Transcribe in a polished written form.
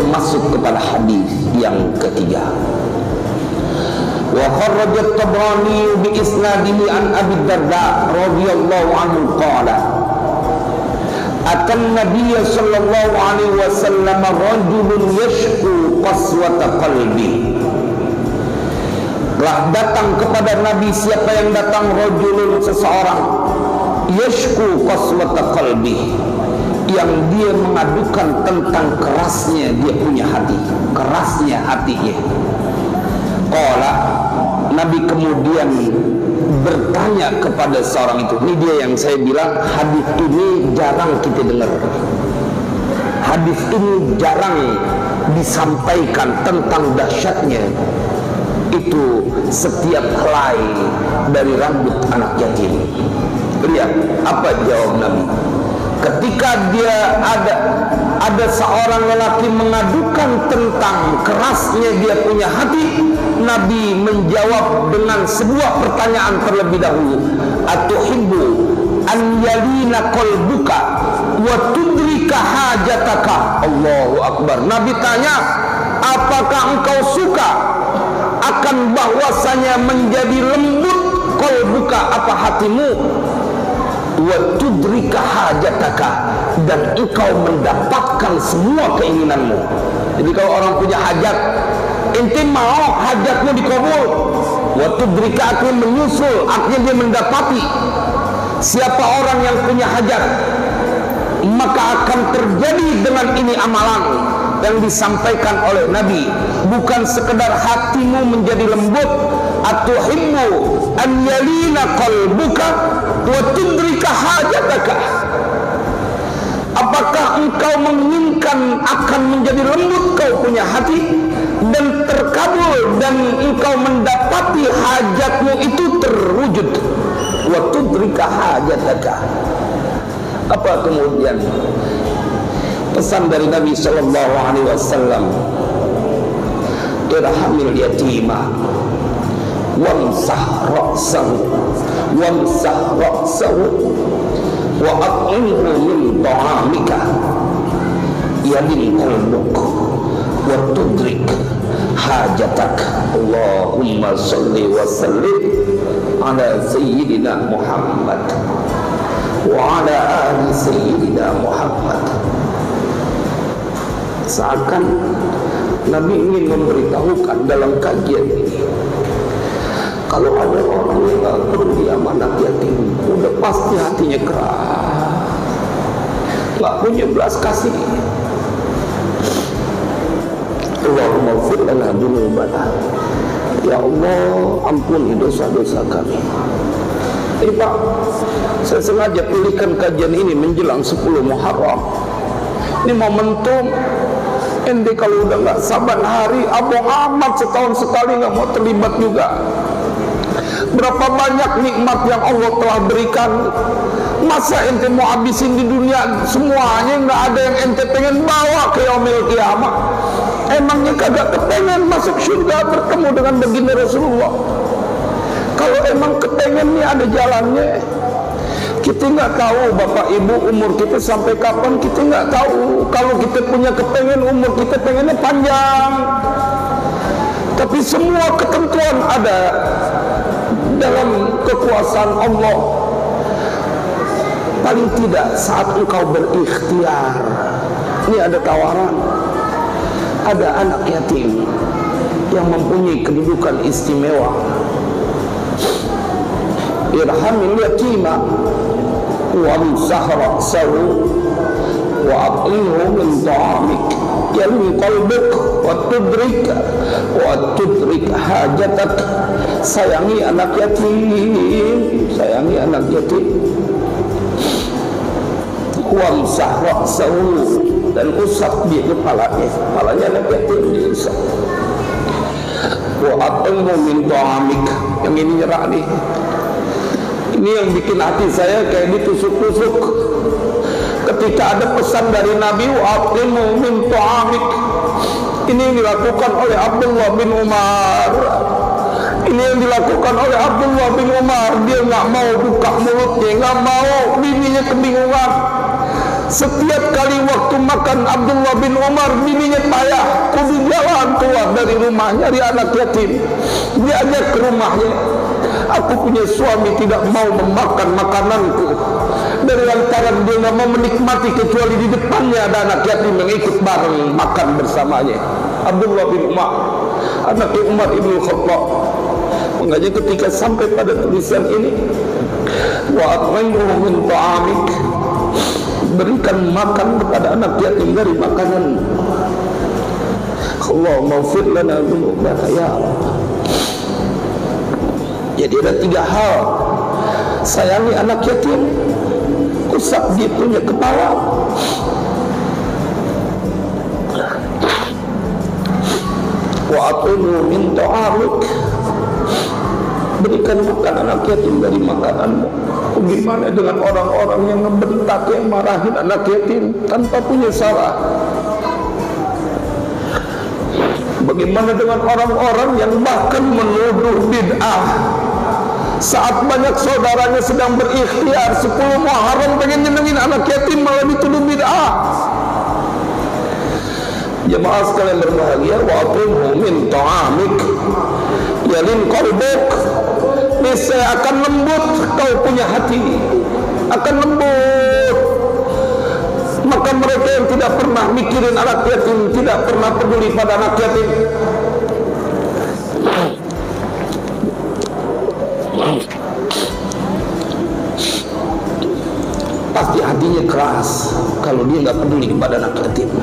masuk kepada hadis yang ketiga. Wa kharraja at-Tabrani bi isnadihi an Abi Darda radhiyallahu anhu qala atan Nabiy sallallahu alaihi wasallam rajulun yashku qaswata qalbi. Telah datang kepada Nabi siapa yang datang, rajulun seseorang, yashku qaswata qalbi, yang dia mengadukan tentang kerasnya dia punya hati, kerasnya hatinya. Qala, Nabi kemudian bertanya kepada seorang itu. Ini dia yang saya bilang hadis ini jarang kita dengar. Hadis ini jarang disampaikan tentang dahsyatnya itu setiap helai dari rambut anak yatim. Lihat apa jawab Nabi. Ketika dia ada seorang lelaki mengadukan tentang kerasnya dia punya hati, Nabi menjawab dengan sebuah pertanyaan terlebih dahulu. Atuhibbu an yalina qalbuka wa tudrika hajataka. Allahu Akbar. Nabi tanya, apakah engkau suka akan bahwasanya menjadi lembut qalbuka, apa hatimu, wa tudrika hajataka, dan engkau mendapatkan semua keinginanmu. Jadi kalau orang punya hajat, ente mau hajatmu dikabul. Wa tudrika artinya menyusul, artinya dia mendapati. Siapa orang yang punya hajat, maka akan terjadi dengan ini amalan yang disampaikan oleh Nabi. Bukan sekedar hatimu menjadi lembut, atuhibbu an yalina qalbuka wa tudrika hajataka. Apakah engkau menginginkan akan menjadi lembut kau punya hati dan terkabul, dan engkau mendapati hajatmu itu terwujud? Wa tudrika hajataka. Apa kemudian pesan dari Nabi sallallahu alaihi wasallam? Irhamil yatima wamsah ra'sahu wa at'imhu min ta'amika yalin qalbuk wa tudrik hajatak. Allahumma salli wa sallim ala sayyidina Muhammad wa ala ali sayyidina Muhammad. Seakan Nabi ingin memberitahukan dalam kajian ini, kalau ada orang yang gak peduli sama anak yatim, udah pasti hatinya keras, gak punya belas kasih. Allahumma ighfir lana dzunubana. Ya Allah, ampuni dosa-dosa kami. Pak, saya sengaja pilihkan kajian ini menjelang 10 Muharram. Ini momentum. Ente kalau udah nggak saban hari, abang amat setahun sekali nggak mau terlibat juga. Berapa banyak nikmat yang Allah telah berikan, masa ente mau habisin di dunia semuanya? Nggak ada yang ente pengen bawa ke yaumil kiamah. Emangnya kagak kepengen masuk surga bertemu dengan baginda Rasulullah? Kalau emang kepengen nih ada jalannya. Kita nggak tahu Bapak Ibu umur kita sampai kapan, kita nggak tahu. Kalau kita punya kepengen, umur kita pengennya panjang. Tapi semua ketentuan ada dalam kekuasaan Allah. Paling tidak saat engkau berikhtiar, ini ada tawaran. Ada anak yatim yang mempunyai kedudukan istimewa. Irhamil yatima wamsah ra'sahu wa at'imhu min ta'amik yalin qalbuk wa tudrik hajatak. Sayangi anak yatim, sayangi anak yatim. Wamsah ra'sahu, dan usap di kepalanya, kepalanya anak yatim diusap. Wa at'imhu min ta'amik, yang ini nyerah nih. Ini yang bikin hati saya kayak ditusuk-tusuk. Ketika ada pesan dari Nabi, wa'at'imu min ta'amik, ini yang dilakukan oleh Abdullah bin Umar. Ini yang dilakukan oleh Abdullah bin Umar. Dia nggak mau buka mulutnya, nggak mau, bininya kebingungan. Setiap kali waktu makan Abdullah bin Umar, bininya payah. keluar dari rumah nyari anak yatim, diajak ke rumahnya. Aku punya suami tidak mau memakan makananku. Dari lantaran dia nggak mau menikmati kecuali di depannya ada anak yatim yang ikut bareng makan bersamanya. Abdullah bin Umar, anak Umar ibn Khattab. Makanya ketika sampai pada tulisan ini, wa at'imhu min ta'amik, berikan makan kepada anak yatim dari makanan. Allahumma ighfir lana dzunubana ya Allah. Jadi ada 3 hal: sayangi anak yatim, usap dia punya kepala, wa at'imhu min ta'amik, berikan makan anak yatim dari makananmu. Bagaimana dengan orang-orang yang membentak, yang marahin anak yatim tanpa punya salah? Bagaimana dengan orang-orang yang bahkan menuduh bid'ah saat banyak saudaranya sedang berikhtiar 10 Muharram pengen nyenengin anak yatim malah dituduh bid'ah? Jemaah sekalian berbahagia, wa at'imhu min ta'amik yalin qalbuk, niscaya akan lembut kau punya hati, akan lembut. Maka mereka yang tidak pernah mikirin anak yatim, tidak pernah peduli pada anak yatim, pasti hatinya keras kalau dia nggak peduli kepada anak yatim.